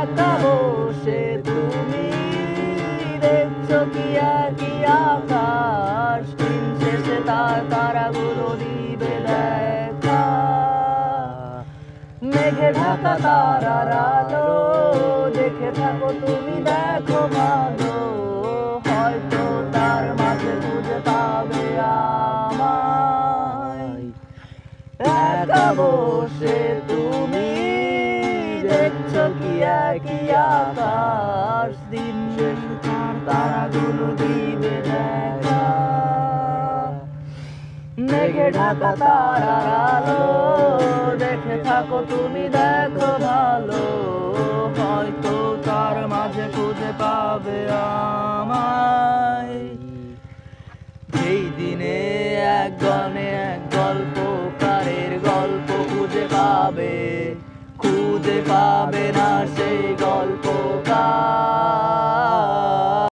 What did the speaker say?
একা বসে তুমি দেখছো কি একই আকাশ, দিন শেষে তার তারাগুলো দিবে দেখা। মেঘে ঢাকা তারার আলো দেখে থাকো তুমি, দেখো ভালো, হয়তো তার মাঝে খুঁজে পাবে আমায়। একা বসে তুমি দেখছো কি একই আকাশ, দিন শেষে তার তারাগুলো দিবে দেখা। মেঘে ঢাকা তারার আলো দেখে থাকো তুমি, দেখো ভালো, হয়তো তার মাঝে খুঁজে পাবে আমায়। যেই দিনে এক গণে এক গল্পকারের গল্প খুঁজে পাবে না সে